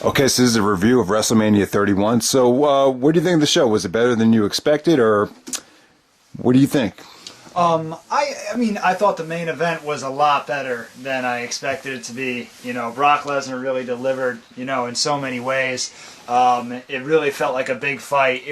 Okay, so this is a review of WrestleMania 31. So, what do you think of the show? Was it better than you expected, or what do you think? I mean, I thought the main event was a lot better than I expected it to be. You know, Brock Lesnar really delivered, you know, in so many ways. It really felt like a big fight.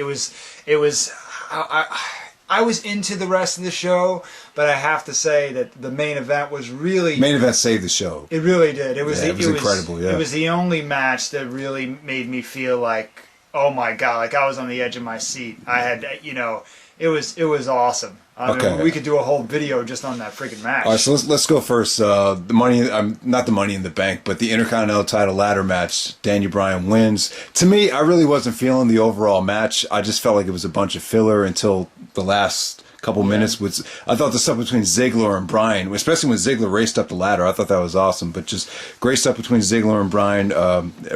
I was into the rest of the show, but I have to say that the main event was really... Main event saved the show. It really did. It was incredible, yeah. It was the only match that really made me feel like, oh my God, like I was on the edge of my seat. I had, you know, it was awesome. I mean, we could do a whole video just on that freaking match. All right, so let's go first. The money, not the Money in the Bank, but the Intercontinental title ladder match. Daniel Bryan wins. To me, I really wasn't feeling the overall match. I just felt like it was a bunch of filler until the last couple minutes. I thought the stuff between Ziggler and Bryan, especially when Ziggler raced up the ladder, I thought that was awesome. But just great stuff between Ziggler and Bryan.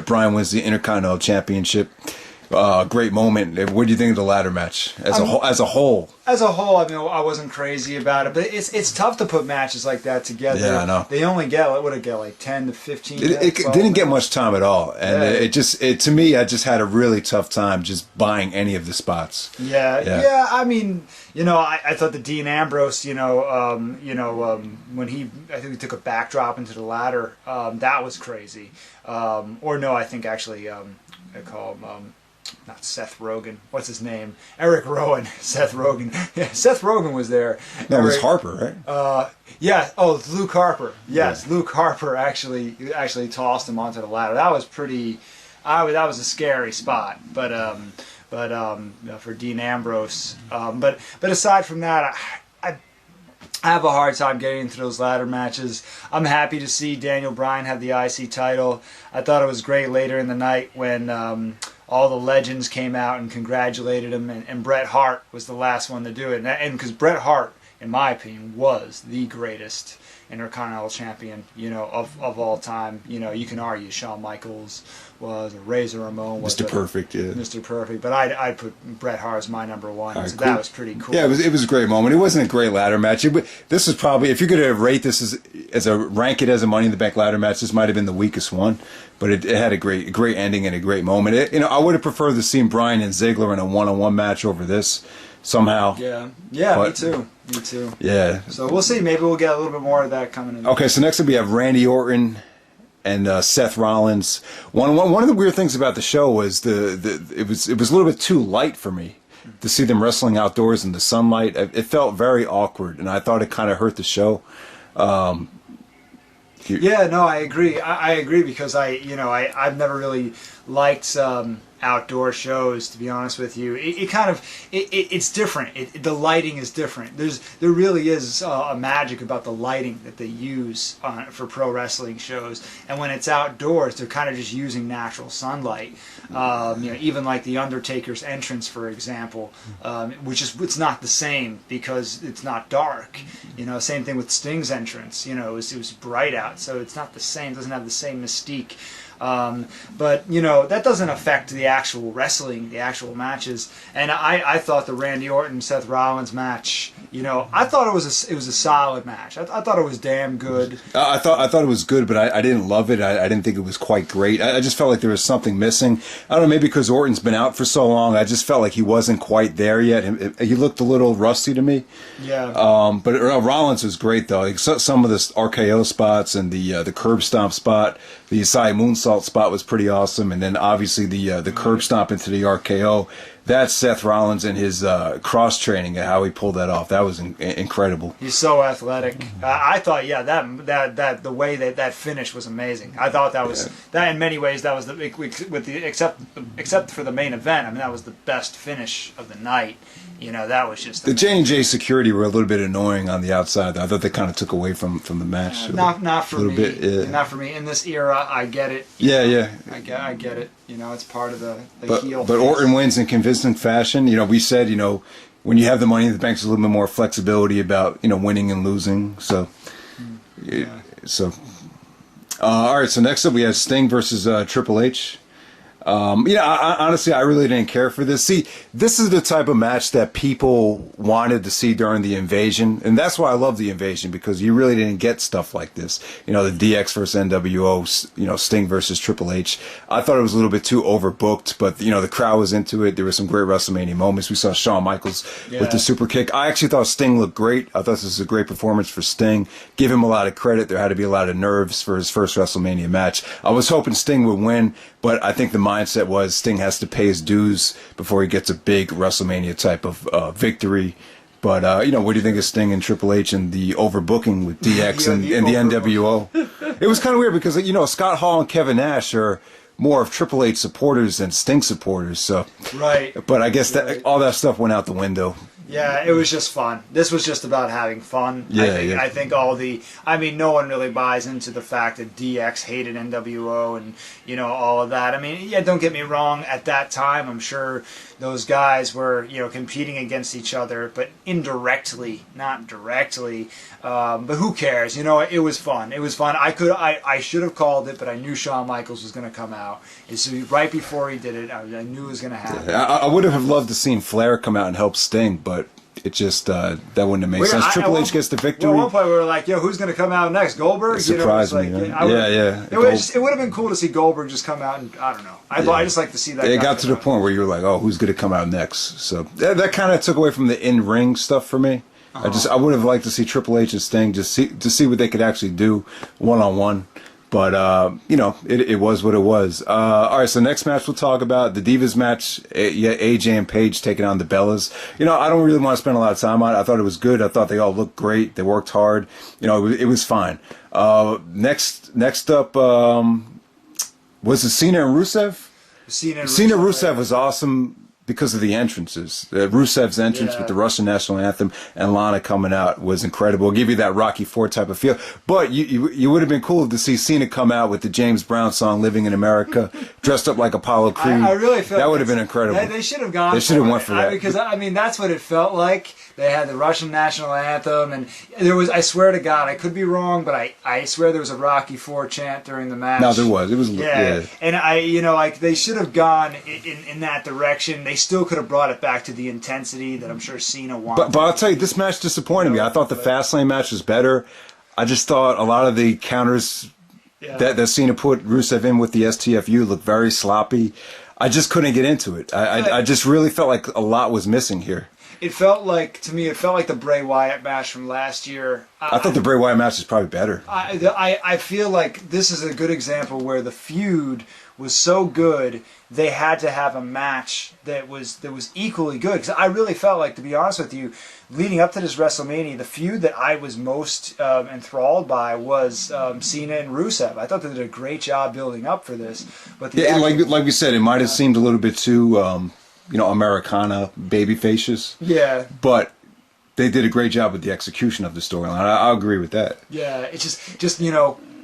Bryan wins the Intercontinental Championship. Great moment. What do you think of the ladder match as a whole? As a whole, I mean, I wasn't crazy about it, but it's tough to put matches like that together. Yeah, I know. They only get like 10 to 15. It didn't get much time at all, and to me, I just had a really tough time just buying any of the spots. Yeah. I mean, you know, I thought the Dean Ambrose, when I think he took a backdrop into the ladder, that was crazy. I think actually, I call him. Not Seth Rogen. What's his name? Eric Rowan. Seth Rogen. Yeah, Seth Rogen was there. No, it was Harper, right? Yeah. Oh, Luke Harper. Yes, yeah. Luke Harper actually tossed him onto the ladder. That was pretty. That was a scary spot. But for Dean Ambrose. But aside from that, I have a hard time getting into those ladder matches. I'm happy to see Daniel Bryan have the IC title. I thought it was great later in the night when all the legends came out and congratulated him, and Bret Hart was the last one to do it. And because Bret Hart, in my opinion, was the greatest Intercontinental champion, you know, of all time. You know, you can argue Shawn Michaels was, or Razor Ramon was. Mr. Perfect, yeah. Mr. Perfect, but I'd put Bret Hart as my number one. Right, so cool. That was pretty cool. Yeah, it was a great moment. It wasn't a great ladder match. This is probably, if you're going to rate this rank it as a Money in the Bank ladder match, this might have been the weakest one. But it had a great ending and a great moment. I would have preferred to see Bryan and Ziggler in a one-on-one match over this somehow. Yeah, but, me too. Yeah. So we'll see. Maybe we'll get a little bit more of that coming in. Okay, so next up we have Randy Orton and Seth Rollins. One of the weird things about the show was it was a little bit too light for me to see them wrestling outdoors in the sunlight. It felt very awkward, and I thought it kind of hurt the show. Yeah, no, I agree. I agree because I've never really liked outdoor shows, to be honest with you. It's different. The lighting is different. There really is a magic about the lighting that they use for pro wrestling shows. And when it's outdoors, they're kind of just using natural sunlight. Even like the Undertaker's entrance, for example, it's not the same because it's not dark. Same thing with Sting's entrance. It was bright out, so it's not the same. It doesn't have the same mystique. But that doesn't affect the actual wrestling, the actual matches. And I thought the Randy Orton Seth Rollins match, I thought it was a solid match. I thought it was damn good. I thought it was good, but I didn't love it. I didn't think it was quite great. I just felt like there was something missing. I don't know, maybe because Orton's been out for so long. I just felt like he wasn't quite there yet. He looked a little rusty to me. Yeah. But Rollins was great though. Like some of the RKO spots and the curb stomp spot, the Asai moonsault spot was pretty awesome, and then obviously the curb stomp into the RKO. That's Seth Rollins and his cross training and how he pulled that off. That was incredible. He's so athletic. I thought, that the way that finish was amazing. I thought that was that in many ways that was except for the main event. I mean, that was the best finish of the night. That was just the J&J security were a little bit annoying on the outside. I thought they kind of took away from the match. Not for me. Bit, yeah. Not for me. In this era, I get it. Yeah. I get it. It's part of the heel. But Orton wins in convincing fashion. We said, when you have the Money in the Bank, there's a little bit more flexibility about, winning and losing. So, all right. So next up we have Sting versus Triple H. Honestly, I really didn't care for this. See, this is the type of match that people wanted to see during the Invasion, and that's why I love the Invasion, because you really didn't get stuff like this. The DX versus NWO, Sting versus Triple H. I thought it was a little bit too overbooked, but the crowd was into it. There were some great WrestleMania moments. We saw Shawn Michaels with the super kick. I actually thought Sting looked great. I thought this was a great performance for Sting. Give him a lot of credit. There had to be a lot of nerves for his first WrestleMania match. I was hoping Sting would win, but I think the mindset was Sting has to pay his dues before he gets a big WrestleMania type of victory. But, what do you think of Sting and Triple H and the overbooking with DX and the NWO? It was kind of weird because, Scott Hall and Kevin Nash are more of Triple H supporters than Sting supporters. So, right. But I guess that all that stuff went out the window. Yeah, it was just fun. This was just about having fun. I think no one really buys into the fact that DX hated NWO and, all of that. Don't get me wrong. At that time, I'm sure those guys were, competing against each other, but indirectly, not directly. But who cares? It was fun. It was fun. I should have called it, but I knew Shawn Michaels was going to come out. Right before he did it, I knew it was going to happen. Yeah, I would have loved to seen Flair come out and help Sting, but it just that wouldn't have made sense. Triple H gets the victory. Well, at one point we were like, who's going to come out next? Goldberg? It surprised me. It would have been cool to see Goldberg just come out and, I don't know. I just like to see that. It got to the point where you were like, oh, who's going to come out next? So that kind of took away from the in-ring stuff for me. I would have liked to see Triple H and Sting to see what they could actually do one-on-one. But, it was what it was. All right, so next match we'll talk about, the Divas match. AJ and Paige taking on the Bellas. I don't really want to spend a lot of time on it. I thought it was good. I thought they all looked great. They worked hard. It was fine. Next up, was it Cena and Rusev? Cena Rusev was awesome because of the entrances. Rusev's entrance with the Russian national anthem and Lana coming out was incredible. It'll give you that Rocky IV type of feel. But you would have been cool to see Cena come out with the James Brown song "Living in America," dressed up like Apollo Creed. I really felt that would have been incredible. They should have gone. They should have went for that because that's what it felt like. They had the Russian national anthem, and there was. I swear to God, I could be wrong, but I swear there was a Rocky IV chant during the match. No, there was. It was. Yeah. And they should have gone in that direction. They still could have brought it back to the intensity that I'm sure Cena wanted. But I'll tell you, this match disappointed me. I thought the Fastlane match was better. I just thought a lot of the counters that Cena put Rusev in with the STFU looked very sloppy. I just couldn't get into it. I just really felt like a lot was missing here. It felt like the Bray Wyatt match from last year. I thought the Bray Wyatt match was probably better. I feel like this is a good example where the feud was so good they had to have a match that was equally good. Because I really felt like, to be honest with you, leading up to this WrestleMania, the feud that I was most enthralled by was Cena and Rusev. I thought they did a great job building up for this. But like we said, it might have seemed a little bit too Americana baby faces. Yeah. But they did a great job with the execution of the storyline. I'll agree with that. Yeah, it's just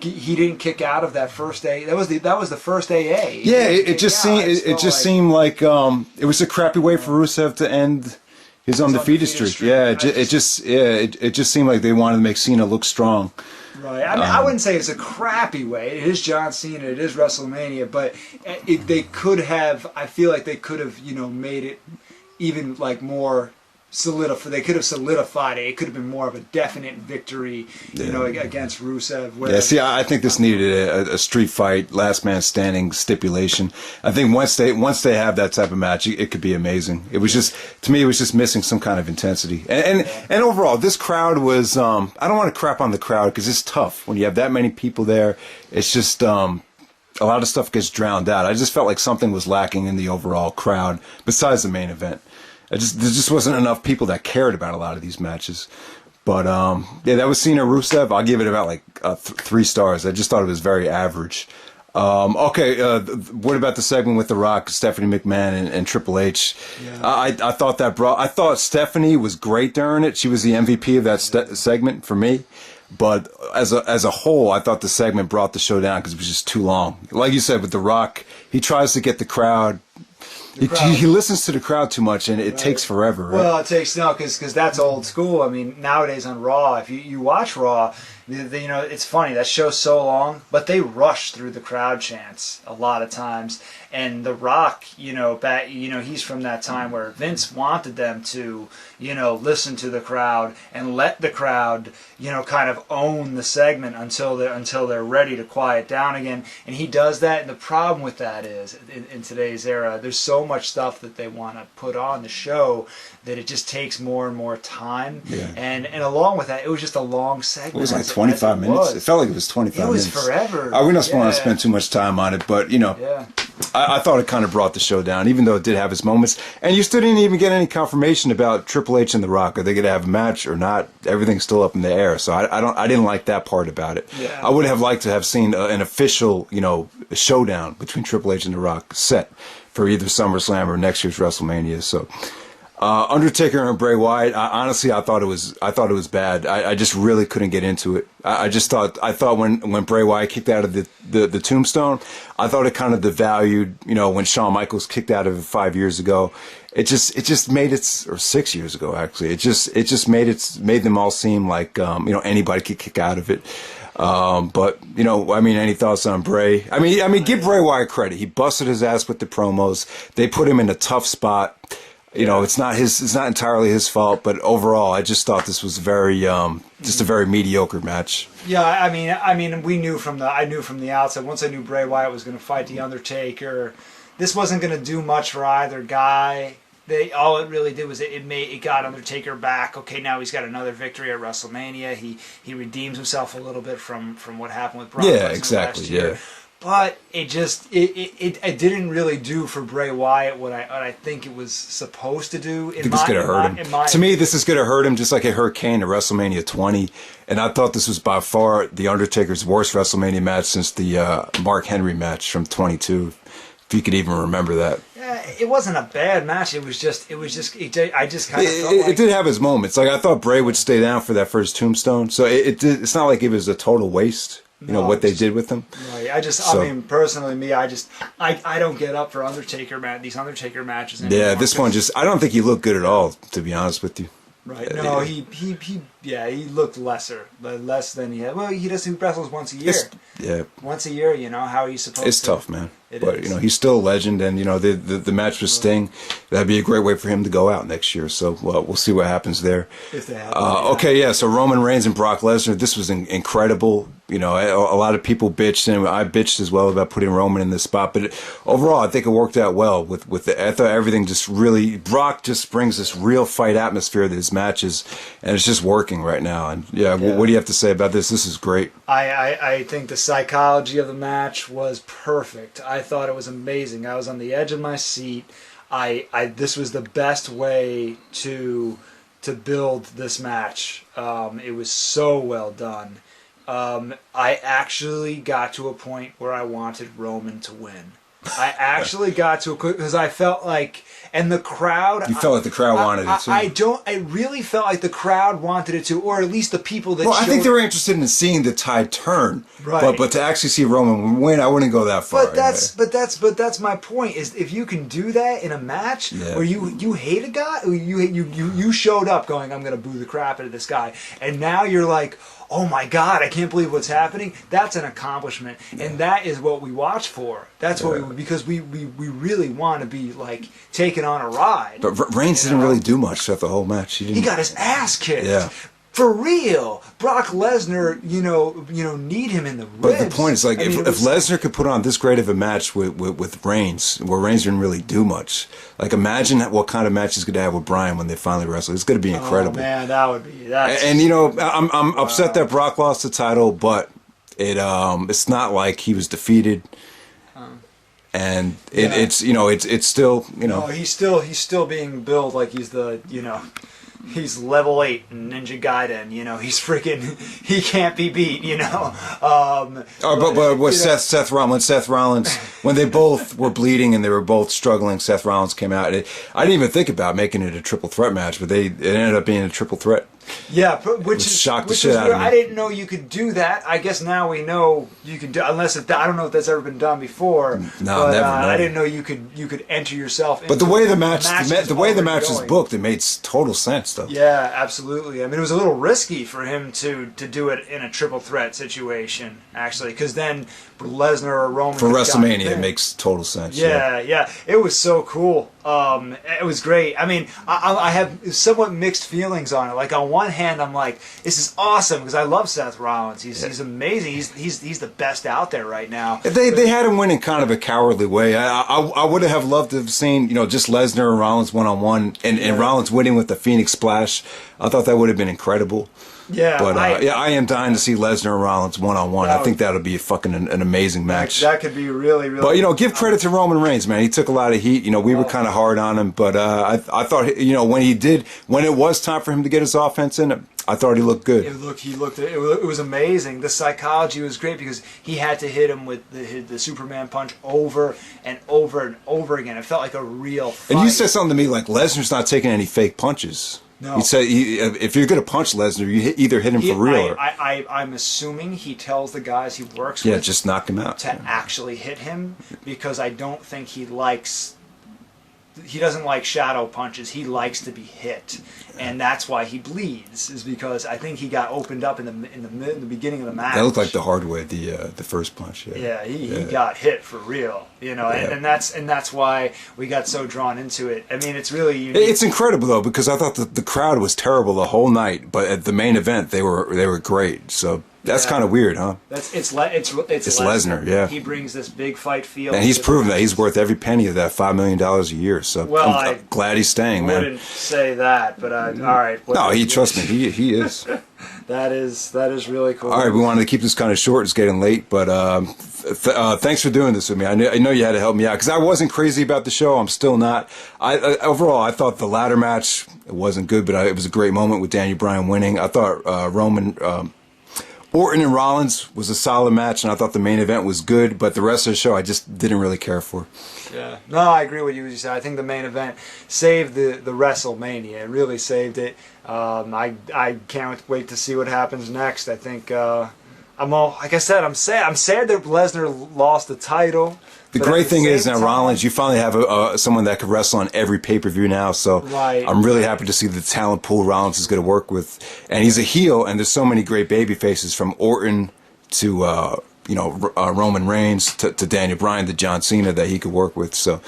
he didn't kick out of that first A. That was the first AA. Yeah, it just seemed like it was a crappy way for Rusev to end his undefeated streak. Yeah, it just seemed like they wanted to make Cena look strong. Right. I wouldn't say it's a crappy way. It is John Cena. It is WrestleMania. But they could have. I feel like they could have, made it even like more solidified. They could have solidified it. It could have been more of a definite victory, against Rusev. See, I think this needed a street fight, last man standing stipulation. I think once they have that type of match, it could be amazing. It was just, to me, it was just missing some kind of intensity. And overall, this crowd was. I don't want to crap on the crowd because it's tough when you have that many people there. It's just. A lot of stuff gets drowned out. I just felt like something was lacking in the overall crowd besides the main event. There just wasn't enough people that cared about a lot of these matches. But, that was Cena Rusev. I'll give it about 3 stars. I just thought it was very average. What about the segment with The Rock, Stephanie McMahon, and Triple H? Yeah. I thought Stephanie was great during it. She was the MVP of that segment for me. But as a whole, I thought the segment brought the show down because it was just too long. Like you said, with The Rock, he tries to get the crowd. He listens to the crowd too much, and it takes forever. Right? Well, it takes because that's old school. Nowadays on Raw, if you watch Raw, You know, it's funny, that show's so long, but they rush through the crowd chants a lot of times. And The Rock, you know, he's from that time where Vince wanted them to, you know, listen to the crowd and let the crowd, you know, kind of own the segment until they're ready to quiet down again. And he does that. And the problem with that is, in today's era, there's so much stuff that they want to put on the show that it just takes more and more time. Yeah. And along with that, it was just a long segment. It was like 25 minutes. It felt like it was 25 minutes. It was forever. We don't want to spend too much time on it, but, you know, I thought it kind of brought the show down, even though it did have its moments. And you still didn't even get any confirmation about Triple H and The Rock. Are they going to have a match or not? Everything's still up in the air. So I didn't like that part about it. Yeah. I would have liked to have seen an official, you know, showdown between Triple H and The Rock set for either SummerSlam or next year's WrestleMania. So Undertaker and Bray Wyatt, honestly, I thought it was bad. I just really couldn't get into it. I thought when Bray Wyatt kicked out of the tombstone, I thought it kind of devalued, you know, when Shawn Michaels kicked out of it 5 years ago. It just made it, or 6 years ago actually. It just made them all seem like you know, anybody could kick out of it. But you know, I mean, any thoughts on Bray? I mean, give Bray Wyatt credit. He busted his ass with the promos. They put him in a tough spot. You know, it's not entirely his fault, but overall, I just thought this was just a very mediocre match. Yeah, I mean, I knew from the outset. Once I knew Bray Wyatt was going to fight the Undertaker, this wasn't going to do much for either guy. All it really did was it got Undertaker back. Okay, now he's got another victory at WrestleMania. He redeems himself a little bit from what happened with Bryan. Yeah, exactly. Yeah. But it didn't really do for Bray Wyatt what I think it was supposed to do. I think it's going to hurt him. To me, this is going to hurt him just like it hurt Kane at WrestleMania 20. And I thought this was by far the Undertaker's worst WrestleMania match since the Mark Henry match from 22. If you could even remember that. Yeah, it wasn't a bad match. I just kind of felt like it did have its moments. Like I thought Bray would stay down for that first tombstone. So it's not like it was a total waste. You know, what they did with him. Right. I mean, personally, me, I don't get up for these Undertaker matches anymore. Yeah, this one I don't think he looked good at all, to be honest with you. Right. No, he looked less than he had. Well, he wrestles once a year. Once a year, you know, how are you supposed to? It's tough, man. But, you know, he's still a legend, and, you know, the match with Sting, that'd be a great way for him to go out next year. So, we'll see what happens there. If they have. Okay, yeah, so Roman Reigns and Brock Lesnar, this was incredible. You know, a lot of people bitched, and I bitched as well about putting Roman in this spot. But overall, I think it worked out well. I thought everything just really, Brock just brings this real fight atmosphere to his matches, and it's just working right now. And, what do you have to say about this? This is great. I think the psychology of the match was perfect. I thought it was amazing. I was on the edge of my seat. This was the best way to build this match. It was so well done. I actually got to a point where I wanted Roman to win. I actually got to a point because I felt like, and the crowd. You felt like the crowd wanted it too. I really felt like the crowd wanted it too, or at least the people that. Well, I think they were interested in seeing the tide turn, right? But to actually see Roman win, I wouldn't go that far. But that's my point. Is if you can do that in a match where you hate a guy, you showed up going, I'm going to boo the crap out of this guy, and now you're like, oh my God, I can't believe what's happening. That's an accomplishment, and that is what we watch for. That's what because we really want to be like taken on a ride. But Reigns didn't really do much throughout the whole match. He got his ass kicked. Yeah. For real, Brock Lesnar, you know, need him in the ribs. But the point is, like, if Lesnar could put on this great of a match with Reigns, where Reigns didn't really do much, like, imagine what kind of match he's going to have with Bryan when they finally wrestle. It's going to be incredible. Oh man, that would be. And you know, I'm upset that Brock lost the title, but it's not like he was defeated. And it's you know it's still you know. No, he's still being billed like he's he's level 8 in Ninja Gaiden, you know, he can't be beat, you know. But with Seth Rollins, when they both were bleeding and they were both struggling, Seth Rollins came out. I didn't even think about making it a triple threat match, but it ended up being a triple threat. Yeah, which shocked the is shit out of me. I didn't know you could do that. I guess now we know you can do. Unless I don't know if that's ever been done before. No, but, never. I didn't know you could enter yourself. But the way the match is going. booked, it made total sense, though. Yeah, absolutely. I mean, it was a little risky for him to do it in a triple threat situation, actually, because then Lesnar or Roman for WrestleMania, it makes total sense. Yeah, it was so cool. It was great. I mean, I have somewhat mixed feelings on it. Like on one hand, I'm like, this is awesome because I love Seth Rollins. He's amazing. He's the best out there right now. They had him win in kind of a cowardly way. I would have loved to have seen just Lesnar and Rollins one-on-one and Rollins winning with the Phoenix Splash. I thought that would have been incredible. Yeah, but I am dying to see Lesnar and Rollins one-on-one. I think that would be fucking an amazing match. That could be really, really. But give credit to Roman Reigns, man. He took a lot of heat. We were kind of hard on him, but I thought when it was time for him to get his offense in, I thought he looked good. It was amazing. The psychology was great because he had to hit him with the Superman punch over and over and over again. It felt like a real fight. And you said something to me like Lesnar's not taking any fake punches. No. He said if you're going to punch Lesnar, you either hit him for real. I'm assuming he tells the guys he works with. Yeah, just knock him out. To actually hit him because I don't think he doesn't like shadow punches. He likes to be hit, and that's why he bleeds. Is because I think he got opened up in the beginning of the match. That looked like the hard way, the first punch. Yeah, he got hit for real. And that's why we got so drawn into it. I mean, it's really unique. It's incredible though because I thought the crowd was terrible the whole night, but at the main event they were great. So. That's kind of weird, huh? It's Lesnar. Yeah. He brings this big fight feel, and he's proven that he's worth every penny of that $5 million a year. So I'm glad he's staying, man. I wouldn't say that, but all right. No, trust me, he is. That is really cool. All right, we wanted to keep this kind of short. It's getting late, but thanks for doing this with me. I know you had to help me out because I wasn't crazy about the show. I'm still not. Overall, I thought the ladder match it wasn't good, but it was a great moment with Daniel Bryan winning. I thought Orton and Rollins was a solid match, and I thought the main event was good, but the rest of the show I just didn't really care for. Yeah. No, I agree with you said. I think the main event saved the WrestleMania. It really saved it. I can't wait to see what happens next. I think like I said, I'm sad. I'm sad that Lesnar lost the title. The great thing is now, Rollins, you finally have someone that could wrestle on every pay-per-view now, so I'm really happy to see the talent pool Rollins is going to work with. And he's a heel, and there's so many great baby faces from Orton to Roman Reigns to Daniel Bryan to John Cena that he could work with. So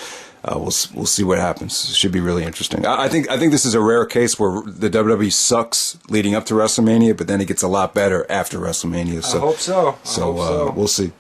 we'll see what happens. It should be really interesting. I think this is a rare case where the WWE sucks leading up to WrestleMania, but then it gets a lot better after WrestleMania. So, I hope so. We'll see.